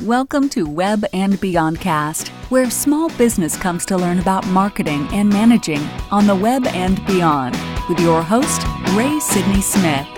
Welcome to Web and BeyondCast, where small business comes to learn about marketing and managing on the web and beyond, with your host, Ray Sidney Smith.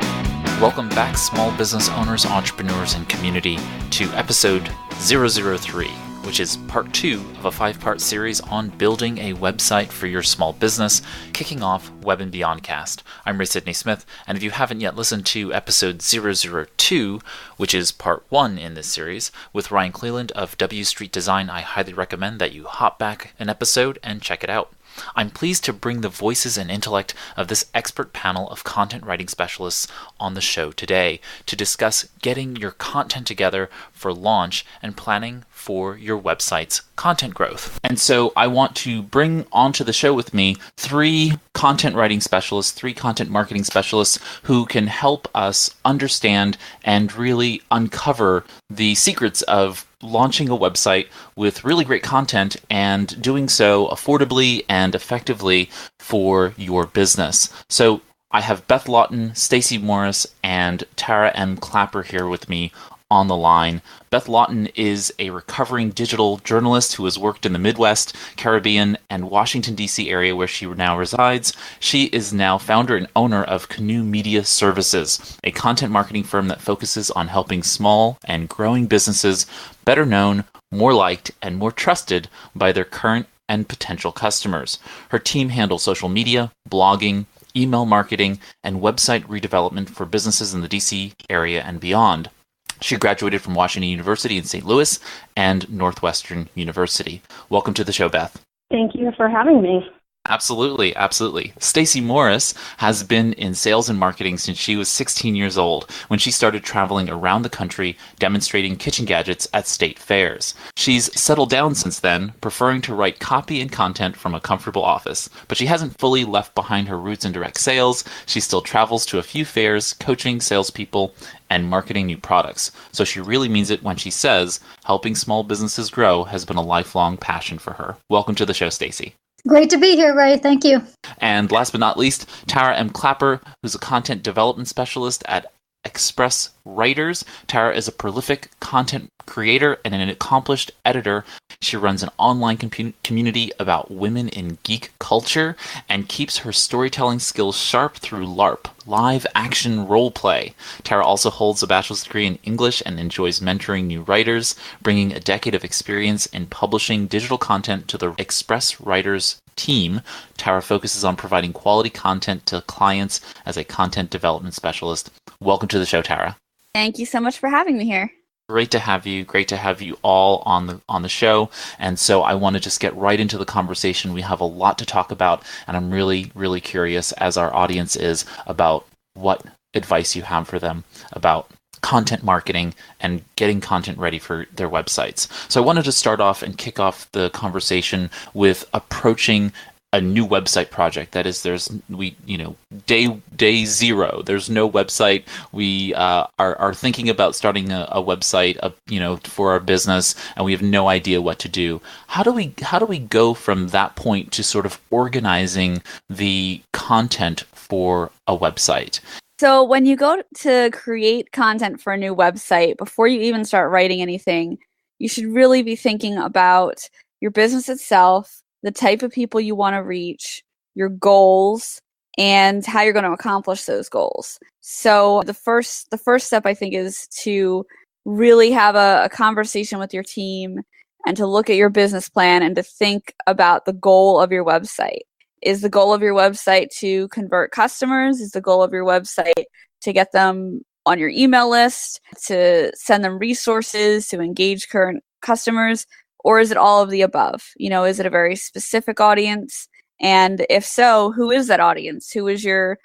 Welcome back, small business owners, entrepreneurs, and community, to episode 003, which is part 2 of a 5-part series on building a website for your small business, kicking off Web and BeyondCast. I'm Ray Sidney Smith, and if you haven't yet listened to episode 002, which is part 1 in this series, with Ryan Cleland of W Street Design, I highly recommend that you hop back an episode and check it out. I'm pleased to bring the voices and intellect of this expert panel of content writing specialists on the show today to discuss getting your content together for launch and planning for your website's content growth. And so I want to bring onto the show with me 3 content writing specialists, 3 content marketing specialists who can help us understand and really uncover the secrets of launching a website with really great content and doing so affordably and effectively for your business. So I have Beth Lawton, Stacey Morris, and Tara M. Clapper here with me on the line. Beth Lawton is a recovering digital journalist who has worked in the Midwest, Caribbean, and Washington, D.C. area where she now resides. She is now founder and owner of Canoe Media Services, a content marketing firm that focuses on helping small and growing businesses better known, more liked, and more trusted by their current and potential customers. Her team handles social media, blogging, email marketing, and website redevelopment for businesses in the D.C. area and beyond. She graduated from Washington University in St. Louis and Northwestern University. Welcome to the show, Beth. Thank you for having me. Absolutely, absolutely. Stacey Morris has been in sales and marketing since she was 16 years old, when she started traveling around the country demonstrating kitchen gadgets at state fairs. She's settled down since then, preferring to write copy and content from a comfortable office. But she hasn't fully left behind her roots in direct sales. She still travels to a few fairs, coaching salespeople and marketing new products. So she really means it when she says helping small businesses grow has been a lifelong passion for her. Welcome to the show, Stacey. Great to be here, Ray. Thank you. And last but not least, Tara M. Clapper, who's a content development specialist at Express Writers. Tara is a prolific content creator and an accomplished editor. She runs an online community about women in geek culture and keeps her storytelling skills sharp through LARP, live action role play. Tara also holds a bachelor's degree in English and enjoys mentoring new writers, bringing a decade of experience in publishing digital content to the Express Writers team. Tara focuses on providing quality content to clients as a content development specialist. Welcome to the show, Tara. Thank you so much for having me here. Great to have you. Great to have you all on the show. And so I want to just get right into the conversation. We have a lot to talk about, and I'm really, really curious, as our audience is, about what advice you have for them about content marketing and getting content ready for their websites. So I wanted to start off and kick off the conversation with approaching a new website project. That is, day 0. There's no website. We are thinking about starting a website, for our business, and we have no idea what to do. How do we go from that point to sort of organizing the content for a website? So when you go to create content for a new website, before you even start writing anything, you should really be thinking about your business itself, the type of people you want to reach, your goals, and how you're going to accomplish those goals. So the first step, I think, is to really have a conversation with your team and to look at your business plan and to think about the goal of your website. Is the goal of your website to convert customers? Is the goal of your website to get them on your email list, to send them resources, to engage current customers? Or is it all of the above? Is it a very specific audience? And if so, who is that audience? Who is your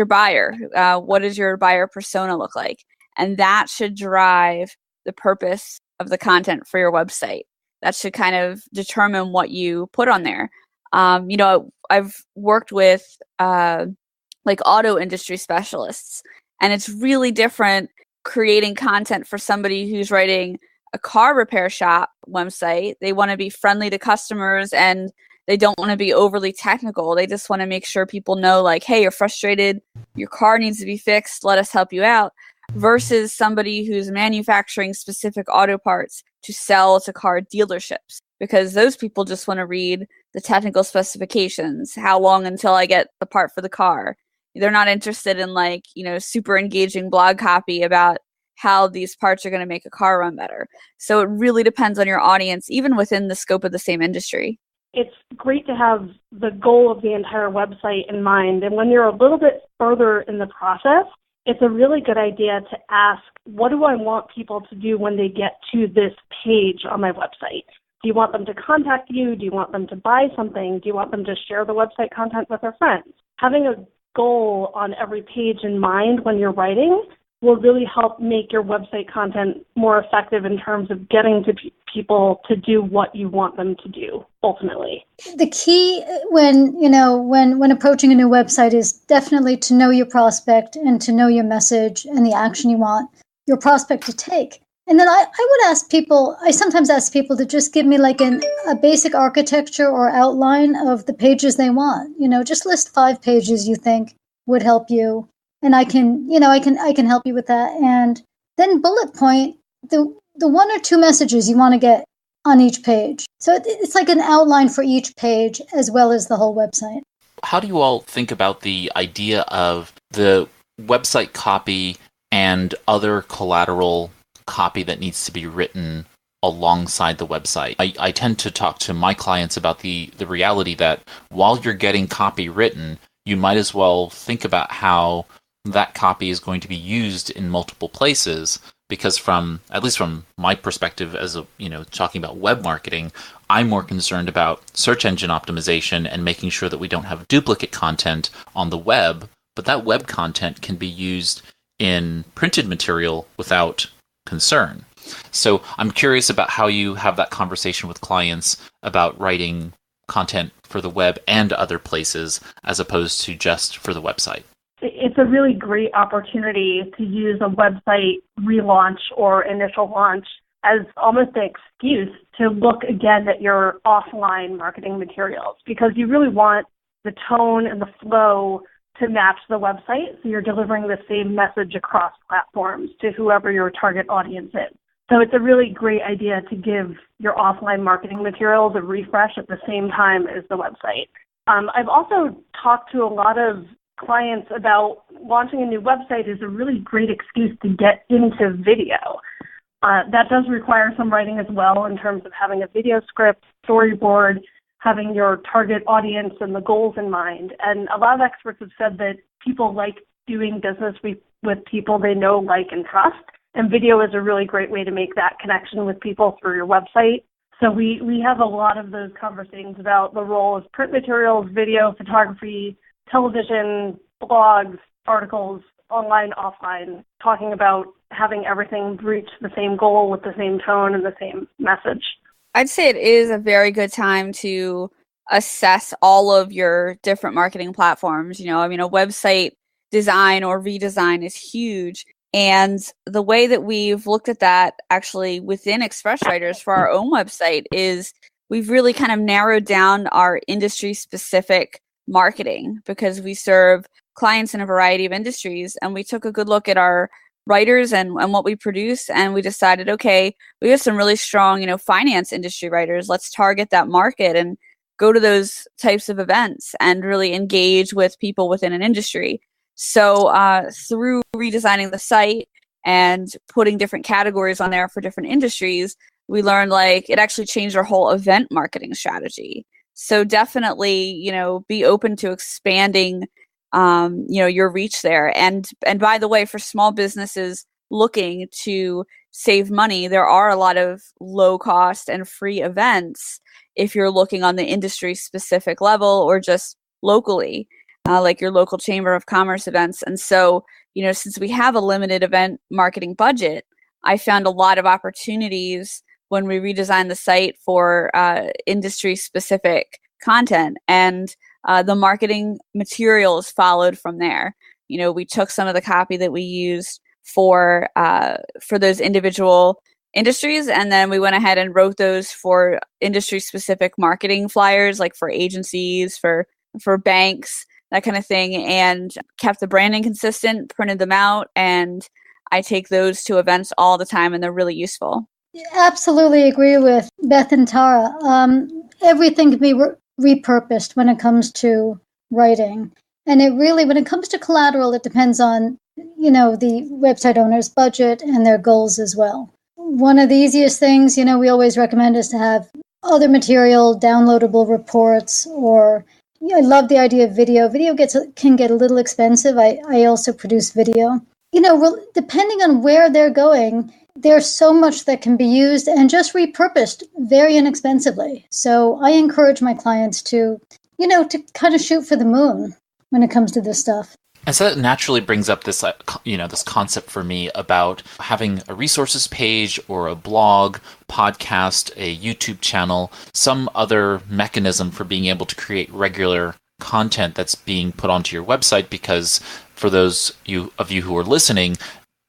buyer? What does your buyer persona look like? And that should drive the purpose of the content for your website. That should kind of determine what you put on there. I've worked with auto industry specialists, and it's really different creating content for somebody who's writing a car repair shop website. They want to be friendly to customers and they don't want to be overly technical. They just want to make sure people know, like, hey, you're frustrated, your car needs to be fixed, let us help you out. versus somebody who's manufacturing specific auto parts to sell to car dealerships, because those people just want to read the technical specifications. How long until I get the part for the car? They're not interested in super engaging blog copy about how these parts are going to make a car run better. So it really depends on your audience, even within the scope of the same industry. It's great to have the goal of the entire website in mind. And when you're a little bit further in the process, it's a really good idea to ask, what do I want people to do when they get to this page on my website? Do you want them to contact you? Do you want them to buy something? Do you want them to share the website content with their friends? Having a goal on every page in mind when you're writing will really help make your website content more effective in terms of getting to people to do what you want them to do ultimately. The key when approaching a new website is definitely to know your prospect and to know your message and the action you want your prospect to take. And then I sometimes ask people to just give me a basic architecture or outline of the pages they want. Just list 5 pages you think would help you. And I can help you with that. And then bullet point the 1 or 2 messages you want to get on each page. So it's like an outline for each page as well as the whole website. How do you all think about the idea of the website copy and other collateral copy that needs to be written alongside the website? I tend to talk to my clients about the reality that while you're getting copy written, you might as well think about how that copy is going to be used in multiple places, because at least from my perspective as talking about web marketing, I'm more concerned about search engine optimization and making sure that we don't have duplicate content on the web, but that web content can be used in printed material without concern. So I'm curious about how you have that conversation with clients about writing content for the web and other places as opposed to just for the website. It's a really great opportunity to use a website relaunch or initial launch as almost an excuse to look again at your offline marketing materials, because you really want the tone and the flow to match the website, so you're delivering the same message across platforms to whoever your target audience is. So it's a really great idea to give your offline marketing materials a refresh at the same time as the website. I've also talked to a lot of clients about launching a new website is a really great excuse to get into video. That does require some writing as well in terms of having a video script, storyboard, having your target audience and the goals in mind. And a lot of experts have said that people like doing business with people they know, like, and trust. And video is a really great way to make that connection with people through your website. So we have a lot of those conversations about the role of print materials, video, photography, television, blogs, articles, online, offline, talking about having everything reach the same goal with the same tone and the same message. I'd say it is a very good time to assess all of your different marketing platforms. A website design or redesign is huge. And the way that we've looked at that actually within Express Writers for our own website is we've really kind of narrowed down our industry specific marketing, because we serve clients in a variety of industries, and we took a good look at our writers and what we produce, and we decided, okay, we have some really strong, finance industry writers. Let's target that market and go to those types of events and really engage with people within an industry. So through redesigning the site and putting different categories on there for different industries, we learned it actually changed our whole event marketing strategy. So definitely, be open to expanding, your reach there. And by the way, for small businesses looking to save money, there are a lot of low cost and free events if you're looking on the industry specific level or just locally, like your local chamber of commerce events. And so, since we have a limited event marketing budget, I found a lot of opportunities when we redesigned the site for industry-specific content, and the marketing materials followed from there. We took some of the copy that we used for those individual industries, and then we went ahead and wrote those for industry-specific marketing flyers, like for agencies, for banks, that kind of thing, and kept the branding consistent, printed them out, and I take those to events all the time, and they're really useful. Absolutely agree with Beth and Tara. Everything can be repurposed when it comes to writing. And it really, when it comes to collateral, it depends on, the website owner's budget and their goals as well. One of the easiest things, we always recommend is to have other material, downloadable reports, or I love the idea of video. Video can get a little expensive. I also produce video. Depending on where they're going, there's so much that can be used and just repurposed very inexpensively. So I encourage my clients to kind of shoot for the moon when it comes to this stuff. And so that naturally brings up this, this concept for me about having a resources page or a blog, podcast, a YouTube channel, some other mechanism for being able to create regular content that's being put onto your website. Because for those of you who are listening,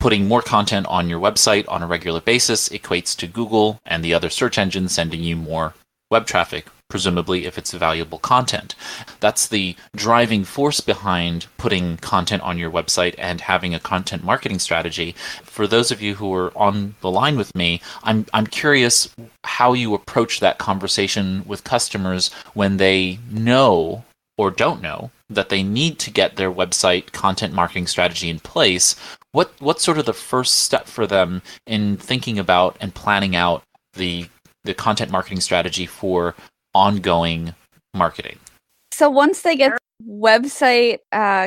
putting more content on your website on a regular basis equates to Google and the other search engines sending you more web traffic, presumably if it's valuable content. That's the driving force behind putting content on your website and having a content marketing strategy. For those of you who are on the line with me, I'm curious how you approach that conversation with customers when they know or don't know that they need to get their website content marketing strategy in place. What's sort of the first step for them in thinking about and planning out the content marketing strategy for ongoing marketing? So once they get website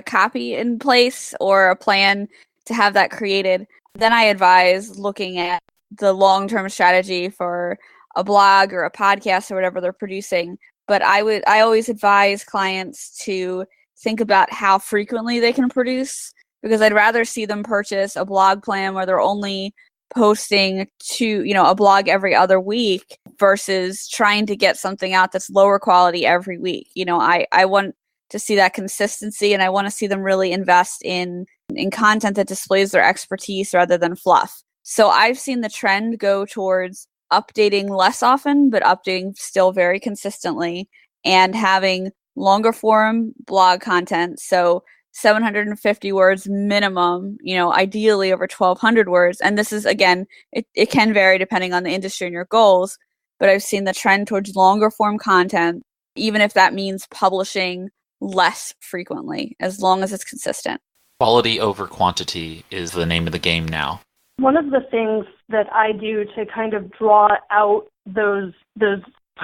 copy in place or a plan to have that created, then I advise looking at the long-term strategy for a blog or a podcast or whatever they're producing. But I always advise clients to think about how frequently they can produce, because I'd rather see them purchase a blog plan where they're only posting a blog every other week versus trying to get something out that's lower quality every week. I want to see that consistency, and I want to see them really invest in content that displays their expertise rather than fluff. So I've seen the trend go towards updating less often, but updating still very consistently, and having longer form blog content. So 750 words minimum, ideally over 1,200 words. And this is, again, it can vary depending on the industry and your goals, but I've seen the trend towards longer form content, even if that means publishing less frequently, as long as it's consistent. Quality over quantity is the name of the game now. One of the things that I do to kind of draw out those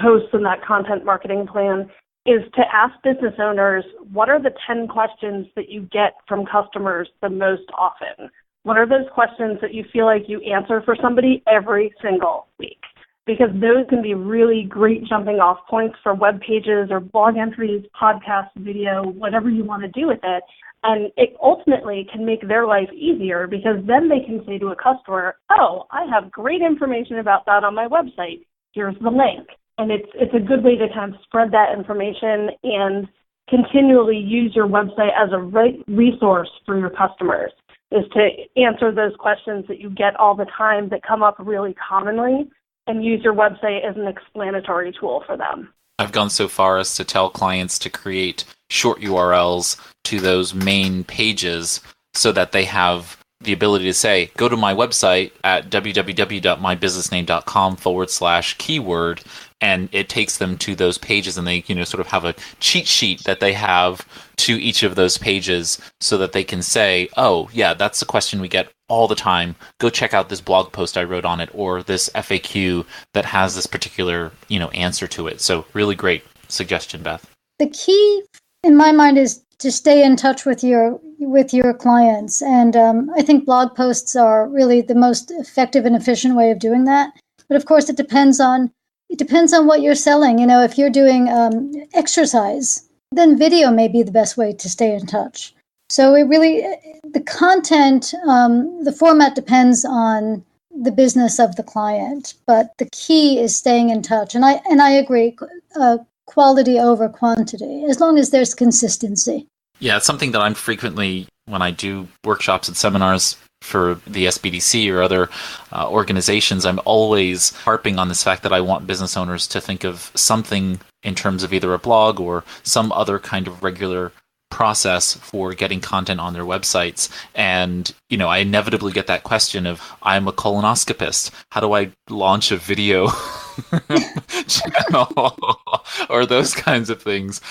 posts in that content marketing plan is to ask business owners, what are the 10 questions that you get from customers the most often? What are those questions that you feel like you answer for somebody every single week? Because those can be really great jumping off points for web pages or blog entries, podcasts, video, whatever you want to do with it. And it ultimately can make their life easier, because then they can say to a customer, oh, I have great information about that on my website. Here's the link. And it's a good way to kind of spread that information and continually use your website as a resource for your customers, is to answer those questions that you get all the time that come up really commonly, and use your website as an explanatory tool for them. I've gone so far as to tell clients to create short URLs to those main pages so that they have the ability to say, go to my website at www.mybusinessname.com/keyword, and it takes them to those pages, and they sort of have a cheat sheet that they have to each of those pages so that they can say, oh yeah, that's the question we get all the time. Go check out this blog post I wrote on it, or this FAQ that has this particular answer to it. So really great suggestion, Beth. The key in my mind is to stay in touch with your clients, and I think blog posts are really the most effective and efficient way of doing that. But of course, it depends on what you're selling. If you're doing exercise, then video may be the best way to stay in touch. So the content, the format depends on the business of the client, but the key is staying in touch. And I agree, quality over quantity, as long as there's consistency. Yeah, it's something that I'm frequently, when I do workshops and seminars for the SBDC or other organizations, I'm always harping on this fact that I want business owners to think of something in terms of either a blog or some other kind of regular process for getting content on their websites. And, I inevitably get that question of, I'm a colonoscopist. How do I launch a video channel or those kinds of things?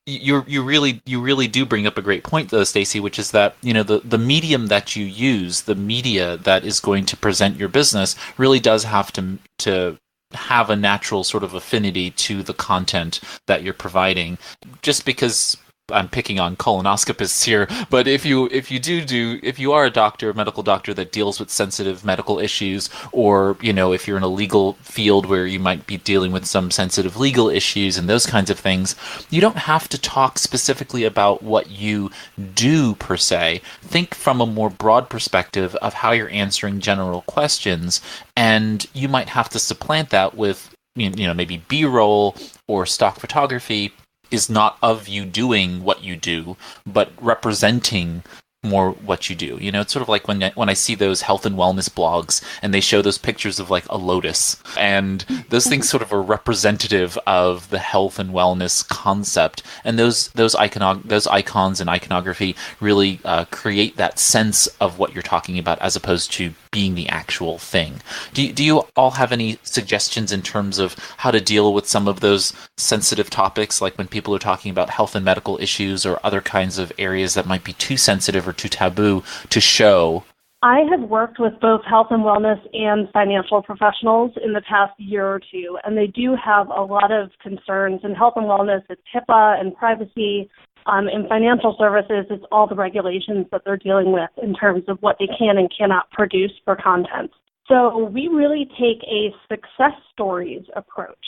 You really do bring up a great point, though, Stacey, which is that the medium that you use, the media that is going to present your business, really does have to have a natural sort of affinity to the content that you're providing. Just because I'm picking on colonoscopists here, but if you are a doctor, a medical doctor that deals with sensitive medical issues, or if you're in a legal field where you might be dealing with some sensitive legal issues and those kinds of things, you don't have to talk specifically about what you do per se. Think from a more broad perspective of how you're answering general questions, and you might have to supplant that with maybe B-roll or stock photography is not of you doing what you do, but representing more what you do. It's sort of like when I see those health and wellness blogs and they show those pictures of like a lotus, and those things sort of are representative of the health and wellness concept, and those icons and iconography really create that sense of what you're talking about, as opposed to being the actual thing. Do you all have any suggestions in terms of how to deal with some of those sensitive topics, like when people are talking about health and medical issues or other kinds of areas that might be too sensitive or too taboo to show? I have worked with both health and wellness and financial professionals in the past year or two, and they do have a lot of concerns. In health and wellness, it's HIPAA and privacy. In financial services, it's all the regulations that they're dealing with in terms of what they can and cannot produce for content. So we really take a success stories approach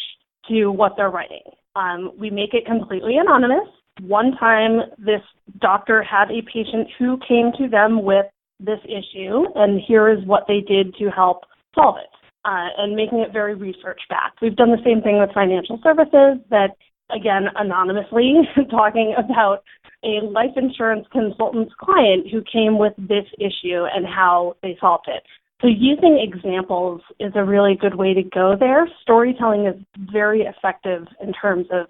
to what they're writing. We make it completely anonymous. One time, this doctor had a patient who came to them with this issue, and here is what they did to help solve it, and making it very research-backed. We've done the same thing with financial services, that, again, anonymously, talking about a life insurance consultant's client who came with this issue and how they solved it. So using examples is a really good way to go there. Storytelling is very effective in terms of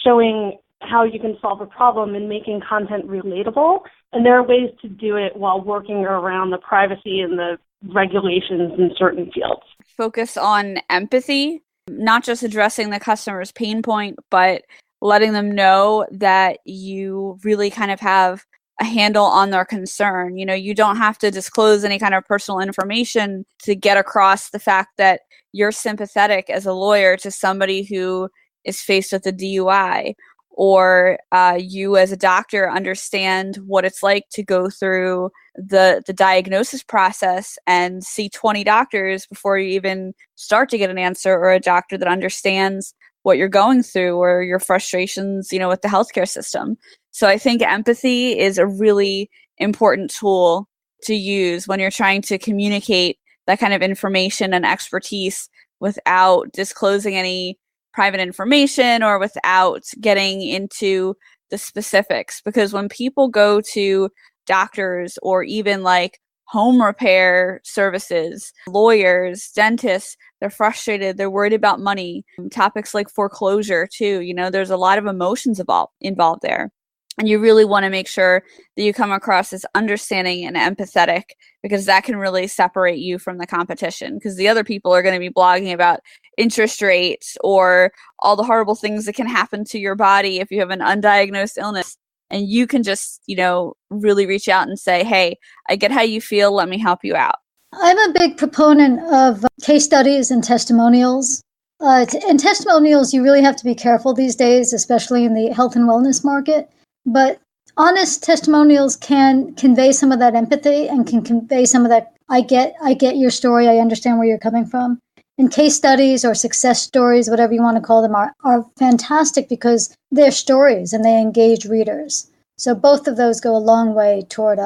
showing how you can solve a problem and making content relatable. And there are ways to do it while working around the privacy and the regulations in certain fields. Focus on empathy, not just addressing the customer's pain point, but letting them know that you really kind of have a handle on their concern. You don't have to disclose any kind of personal information to get across the fact that you're sympathetic as a lawyer to somebody who is faced with a DUI, or you as a doctor understand what it's like to go through the diagnosis process and see 20 doctors before you even start to get an answer, or a doctor that understands what you're going through or your frustrations, with the healthcare system. So I think empathy is a really important tool to use when you're trying to communicate that kind of information and expertise without disclosing any private information or without getting into the specifics. Because when people go to doctors or even like home repair services, lawyers, dentists, they're frustrated, they're worried about money. Topics like foreclosure too, there's a lot of emotions involved there. And you really want to make sure that you come across as understanding and empathetic, because that can really separate you from the competition. Because the other people are going to be blogging about interest rates or all the horrible things that can happen to your body if you have an undiagnosed illness. And you can just, really reach out and say, hey, I get how you feel. Let me help you out. I'm a big proponent of case studies and testimonials. In testimonials, you really have to be careful these days, especially in the health and wellness market. But honest testimonials can convey some of that empathy and can convey some of that, I get your story, I understand where you're coming from. And case studies or success stories, whatever you want to call them, are fantastic because they're stories and they engage readers. So both of those go a long way toward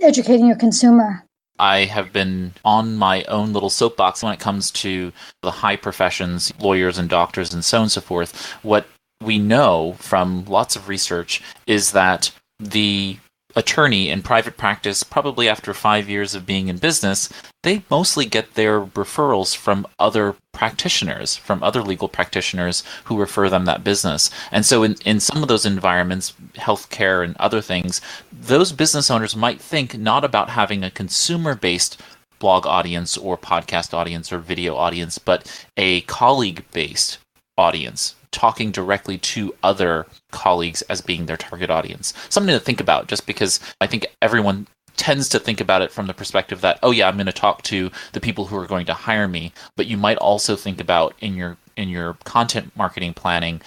educating your consumer. I have been on my own little soapbox when it comes to the high professions, lawyers and doctors and so on and so forth. What we know from lots of research is that the attorney in private practice, probably after 5 years of being in business, they mostly get their referrals from other practitioners, from other legal practitioners who refer them that business. And so in some of those environments, healthcare and other things, those business owners might think not about having a consumer-based blog audience or podcast audience or video audience, but a colleague-based audience, talking directly to other colleagues as being their target audience. Something to think about, just because I think everyone tends to think about it from the perspective that, oh yeah, I'm going to talk to the people who are going to hire me, but you might also think about in your content marketing planning,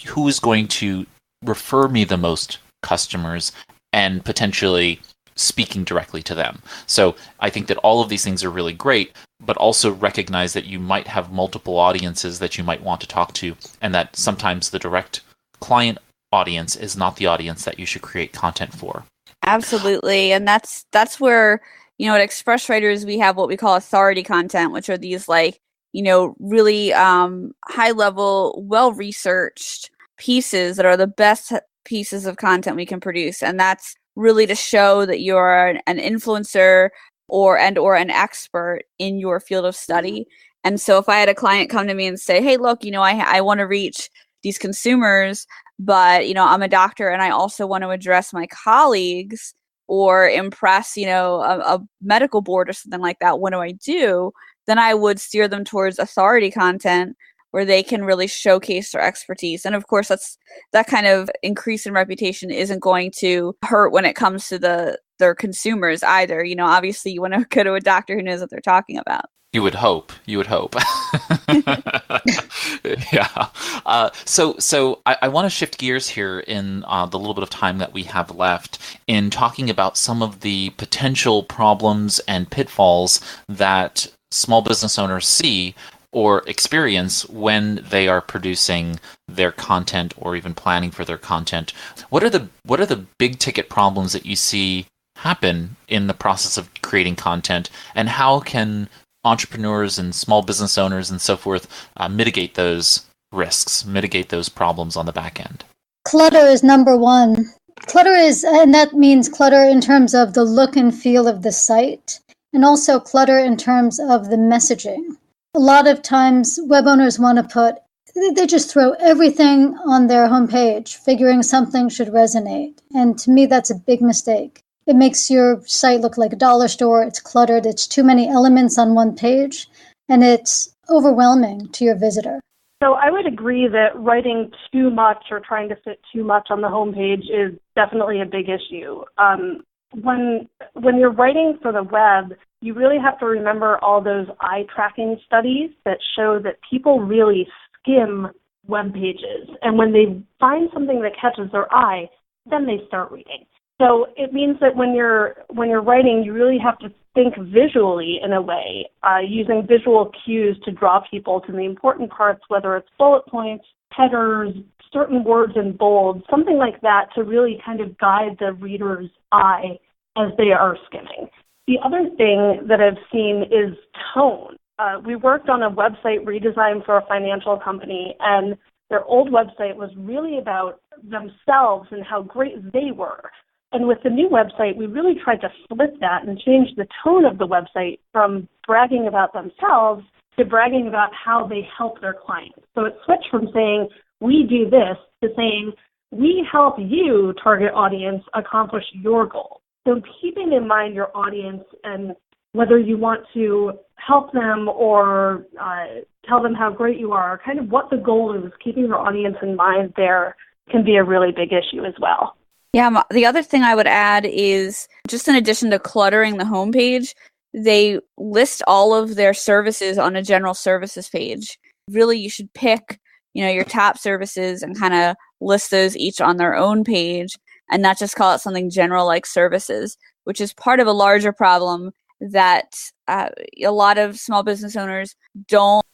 who is going to refer me the most customers and potentially speaking directly to them. So I think that all of these things are really great, but also recognize that you might have multiple audiences that you might want to talk to, and that sometimes the direct client audience is not the audience that you should create content for. Absolutely. And that's where, at Express Writers, we have what we call authority content, which are these really high level, well-researched pieces that are the best pieces of content we can produce. And that's really to show that you're an influencer or an expert in your field of study. And so if I had a client come to me and say, hey, look, I want to reach these consumers, but, I'm a doctor and I also want to address my colleagues or impress, a medical board or something like that. What do I do? Then I would steer them towards authority content where they can really showcase their expertise. And of course, that kind of increase in reputation isn't going to hurt when it comes to their consumers either. Obviously you want to go to a doctor who knows what they're talking about. You would hope. Yeah. So I want to shift gears here in the little bit of time that we have left in talking about some of the potential problems and pitfalls that small business owners see or experience when they are producing their content or even planning for their content. What are the big ticket problems that you see happen in the process of creating content, and how can entrepreneurs and small business owners and so forth mitigate those risks, mitigate those problems on the back end? Clutter is number one. And that means clutter in terms of the look and feel of the site, and also clutter in terms of the messaging. A lot of times web owners want to they just throw everything on their homepage, figuring something should resonate. And to me, that's a big mistake. It makes your site look like a dollar store. It's cluttered. It's too many elements on one page, and it's overwhelming to your visitor. So I would agree that writing too much or trying to fit too much on the homepage is definitely a big issue. When you're writing for the web, you really have to remember all those eye tracking studies that show that people really skim web pages. And when they find something that catches their eye, then they start reading. So it means that when you're writing, you really have to think visually in a way, using visual cues to draw people to the important parts, whether it's bullet points, headers, certain words in bold, something like that, to really kind of guide the reader's eye as they are skimming. The other thing that I've seen is tone. We worked on a website redesign for a financial company, and their old website was really about themselves and how great they were. And with the new website, we really tried to flip that and change the tone of the website from bragging about themselves to bragging about how they help their clients. So it switched from saying, we do this, to saying, we help you, target audience, accomplish your goal. So keeping in mind your audience and whether you want to help them or tell them how great you are, kind of what the goal is, keeping your audience in mind there can be a really big issue as well. Yeah, the other thing I would add is, just in addition to cluttering the homepage, they list all of their services on a general services page. Really, you should pick, your top services and kind of list those each on their own page, and not just call it something general like services, which is part of a larger problem that a lot of small business owners don't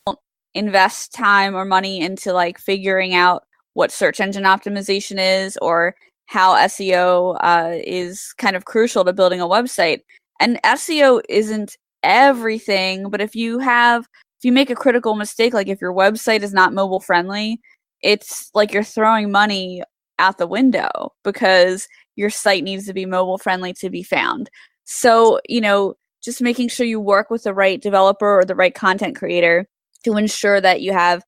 invest time or money into, like figuring out what search engine optimization is or how SEO is kind of crucial to building a website. And SEO isn't everything, but if you make a critical mistake, like if your website is not mobile friendly, it's like you're throwing money out the window, because your site needs to be mobile friendly to be found. So, just making sure you work with the right developer or the right content creator to ensure that you have,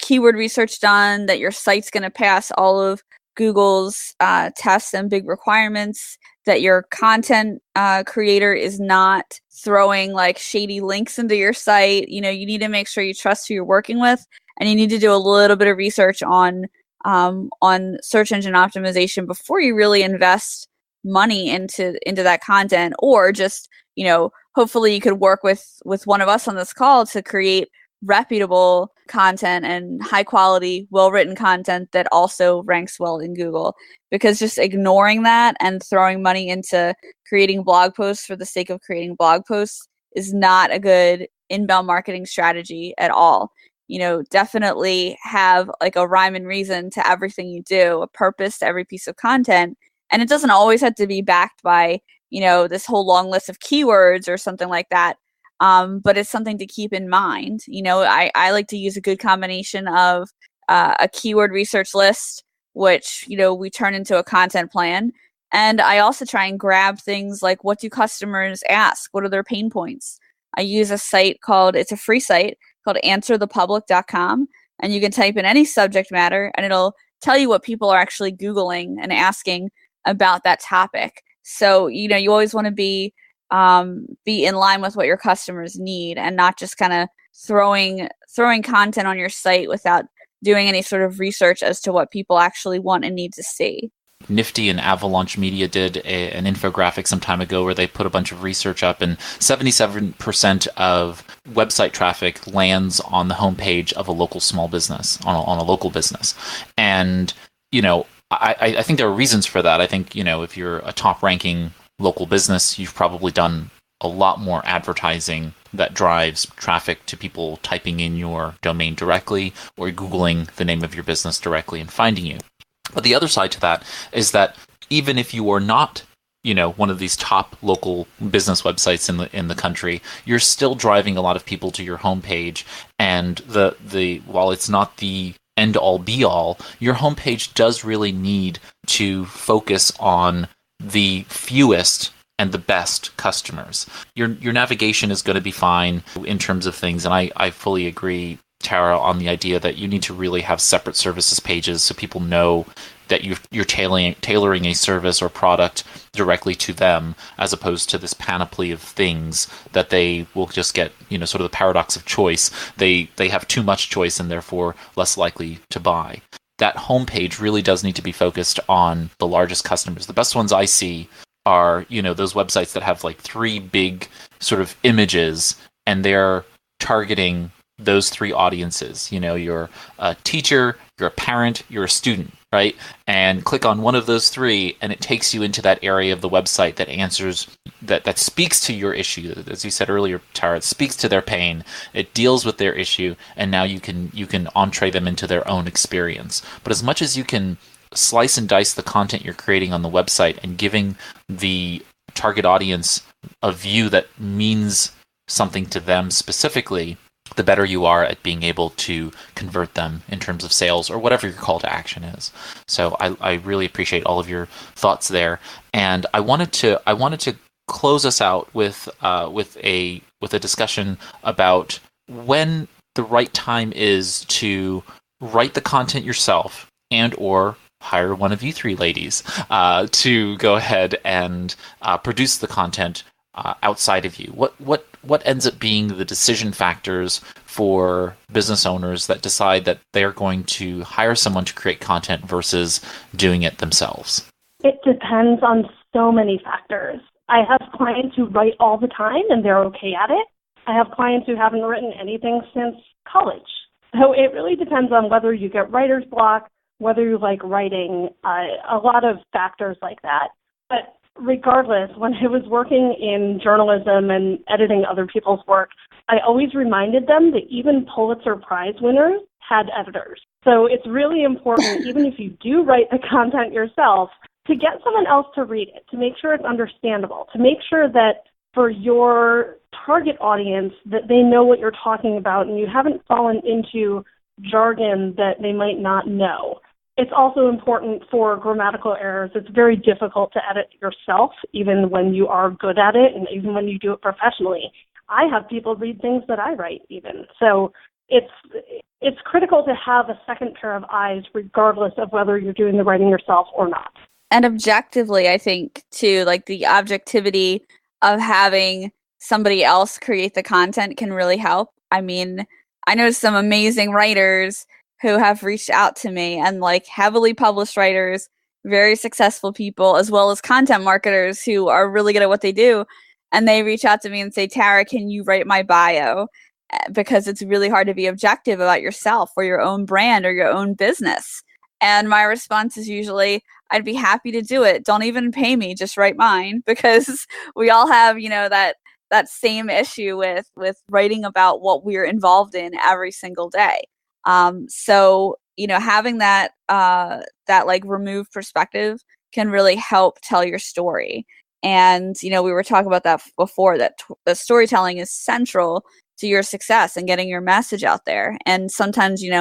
keyword research done, that your site's going to pass all of Google's tests and big requirements, that your content creator is not throwing like shady links into your site. You need to make sure you trust who you're working with, and you need to do a little bit of research on search engine optimization before you really invest money into that content. Or just, hopefully you could work with one of us on this call to create reputable content and high quality, well-written content that also ranks well in Google. Because just ignoring that and throwing money into creating blog posts for the sake of creating blog posts is not a good inbound marketing strategy at all. Definitely have like a rhyme and reason to everything you do, a purpose to every piece of content. And it doesn't always have to be backed by, this whole long list of keywords or something like that. But it's something to keep in mind. I like to use a good combination of a keyword research list, which, we turn into a content plan. And I also try and grab things like, what do customers ask? What are their pain points? I use a site it's a free site called answerthepublic.com. And you can type in any subject matter and it'll tell you what people are actually Googling and asking about that topic. So, you always want to be in line with what your customers need, and not just kind of throwing content on your site without doing any sort of research as to what people actually want and need to see. Nifty and Avalanche Media did an infographic some time ago where they put a bunch of research up, and 77% of website traffic lands on the homepage of a local small business, on a local business. And, I think there are reasons for that. I think, if you're a top-ranking local business, you've probably done a lot more advertising that drives traffic to people typing in your domain directly or Googling the name of your business directly and finding you. But the other side to that is that even if you are not, one of these top local business websites in the country, you're still driving a lot of people to your homepage. And while it's not the end all be all, your homepage does really need to focus on the fewest and the best customers. Your navigation is going to be fine in terms of things, and I fully agree, Tara, on the idea that you need to really have separate services pages so people know that you're tailoring a service or product directly to them, as opposed to this panoply of things that they will just get, sort of the paradox of choice. They have too much choice and therefore less likely to buy. That homepage really does need to be focused on the largest customers. The best ones I see are, those websites that have like 3 big sort of images, and they're targeting those 3 audiences. You're a teacher, you're a parent, you're a student, right? And click on one of those 3, and it takes you into that area of the website that answers, that speaks to your issue. As you said earlier, Tara, it speaks to their pain, it deals with their issue, and now you can entree them into their own experience. But as much as you can slice and dice the content you're creating on the website and giving the target audience a view that means something to them specifically, the better you are at being able to convert them in terms of sales or whatever your call to action is. So I really appreciate all of your thoughts there, and I wanted to close us out with a discussion about when the right time is to write the content yourself and or hire one of you 3 ladies to go ahead and produce the content outside of you. What ends up being the decision factors for business owners that decide that they're going to hire someone to create content versus doing it themselves? It depends on so many factors. I have clients who write all the time and they're okay at it. I have clients who haven't written anything since college. So it really depends on whether you get writer's block, whether you like writing, a lot of factors like that. But regardless, when I was working in journalism and editing other people's work, I always reminded them that even Pulitzer Prize winners had editors. So it's really important, even if you do write the content yourself, to get someone else to read it, to make sure it's understandable, to make sure that for your target audience that they know what you're talking about and you haven't fallen into jargon that they might not know. It's also important for grammatical errors. It's very difficult to edit yourself, even when you are good at it and even when you do it professionally. I have people read things that I write even. So it's critical to have a second pair of eyes regardless of whether you're doing the writing yourself or not. And objectively, I think, too, like the objectivity of having somebody else create the content can really help. I mean, I know some amazing writers who have reached out to me, and like heavily published writers, very successful people, as well as content marketers who are really good at what they do. And they reach out to me and say, Tara, can you write my bio? Because it's really hard to be objective about yourself or your own brand or your own business. And my response is usually, I'd be happy to do it. Don't even pay me, just write mine, because we all have, that same issue with writing about what we're involved in every single day. So having that like removed perspective can really help tell your story. And we were talking about that before, that the storytelling is central to your success and getting your message out there. And sometimes you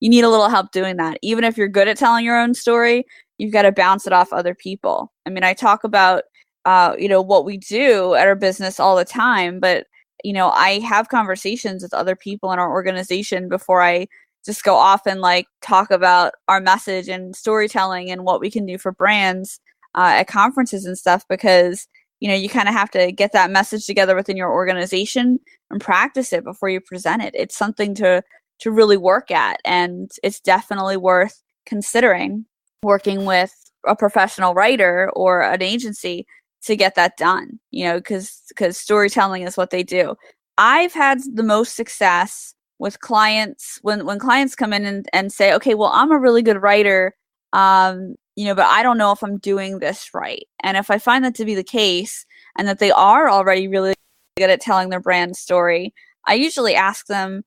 need a little help doing that. Even if you're good at telling your own story, you've got to bounce it off other people. I mean, I talk about what we do at our business all the time, but I have conversations with other people in our organization before I just go off and like talk about our message and storytelling and what we can do for brands at conferences and stuff, because you kind of have to get that message together within your organization and practice it before you present it. It's something to really work at, and it's definitely worth considering working with a professional writer or an agency to get that done, because storytelling is what they do. I've had the most success with clients when clients come in and say, okay, well, I'm a really good writer, but I don't know if I'm doing this right. And if I find that to be the case and that they are already really good at telling their brand story, I usually ask them,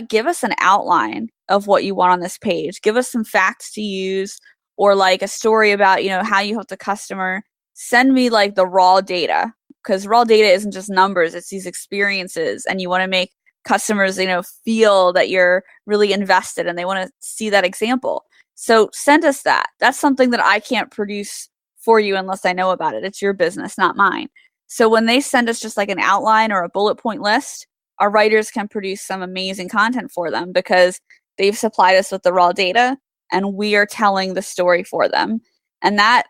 give us an outline of what you want on this page. Give us some facts to use, or like a story about, how you help the customer. Send me like the raw data, because raw data isn't just numbers, it's these experiences, and you want to make customers, feel that you're really invested and they want to see that example. So send us that. That's something that I can't produce for you unless I know about it. It's your business, not mine. So when they send us just like an outline or a bullet point list, our writers can produce some amazing content for them because they've supplied us with the raw data and we are telling the story for them. And that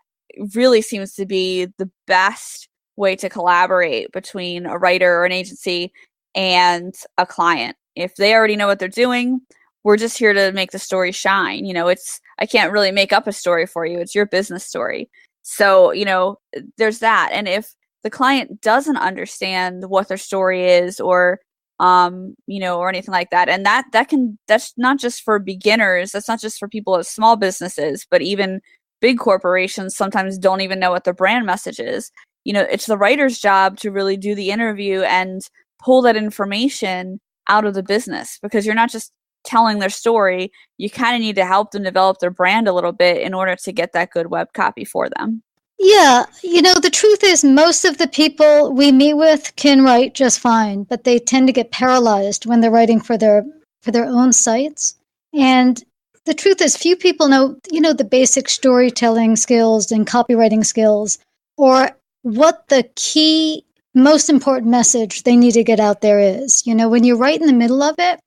really seems to be the best way to collaborate between a writer or an agency and a client. If they already know what they're doing, we're just here to make the story shine. I can't really make up a story for you. It's your business story. So, there's that. And if the client doesn't understand what their story is or anything like that, and that's not just for beginners, that's not just for people with small businesses, but even big corporations sometimes don't even know what their brand message is. It's the writer's job to really do the interview and pull that information out of the business, because you're not just telling their story, you kind of need to help them develop their brand a little bit in order to get that good web copy for them. Yeah, the truth is most of the people we meet with can write just fine, but they tend to get paralyzed when they're writing for their own sites. And the truth is few people know, the basic storytelling skills and copywriting skills, or what the key most important message they need to get out there is. When you're right in the middle of it,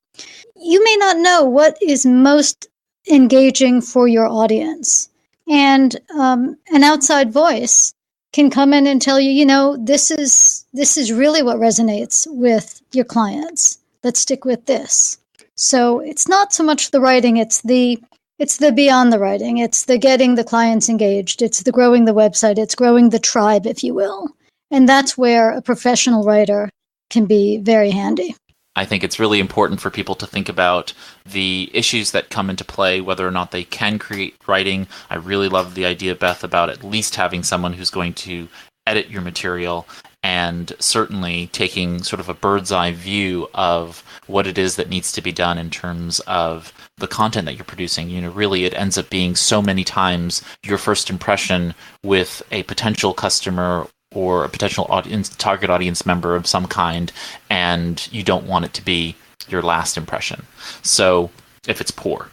you may not know what is most engaging for your audience. And an outside voice can come in and tell you, this is really what resonates with your clients. Let's stick with this. So it's not so much the writing, it's the beyond the writing. It's the getting the clients engaged. It's the growing the website. It's growing the tribe, if you will. And that's where a professional writer can be very handy. I think it's really important for people to think about the issues that come into play, whether or not they can create writing. I really love the idea, Beth, about at least having someone who's going to edit your material, and certainly taking sort of a bird's eye view of what it is that needs to be done in terms of the content that you're producing. Really it ends up being so many times your first impression with a potential customer or a potential target audience member of some kind, and you don't want it to be your last impression. So if it's poor.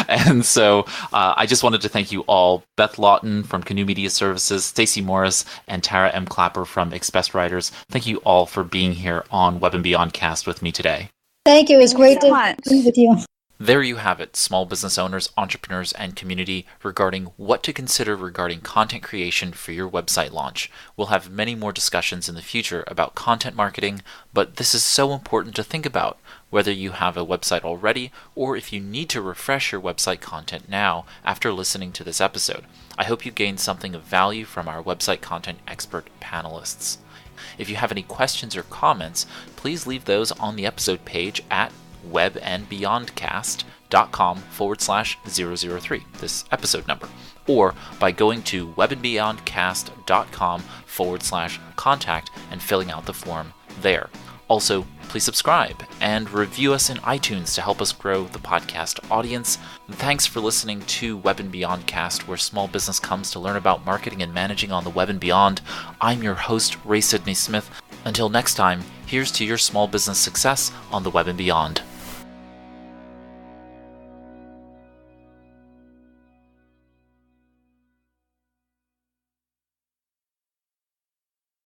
And so I just wanted to thank you all, Beth Lawton from Canoe Media Services, Stacey Morris, and Tara M. Clapper from Express Writers. Thank you all for being here on Web and Beyond Cast with me today. Thank you. It was great to be with you. There you have it, small business owners, entrepreneurs, and community, regarding what to consider regarding content creation for your website launch. We'll have many more discussions in the future about content marketing, but this is so important to think about, whether you have a website already or if you need to refresh your website content now after listening to this episode. I hope you gained something of value from our website content expert panelists. If you have any questions or comments, please leave those on the episode page at webandbeyondcast.com/003, this episode number, or by going to webandbeyondcast.com/contact and filling out the form there. Also, please subscribe and review us in iTunes to help us grow the podcast audience. And thanks for listening to Web and Beyond Cast, where small business comes to learn about marketing and managing on the web and beyond. I'm your host, Ray Sidney Smith. Until next time, here's to your small business success on the Web and Beyond.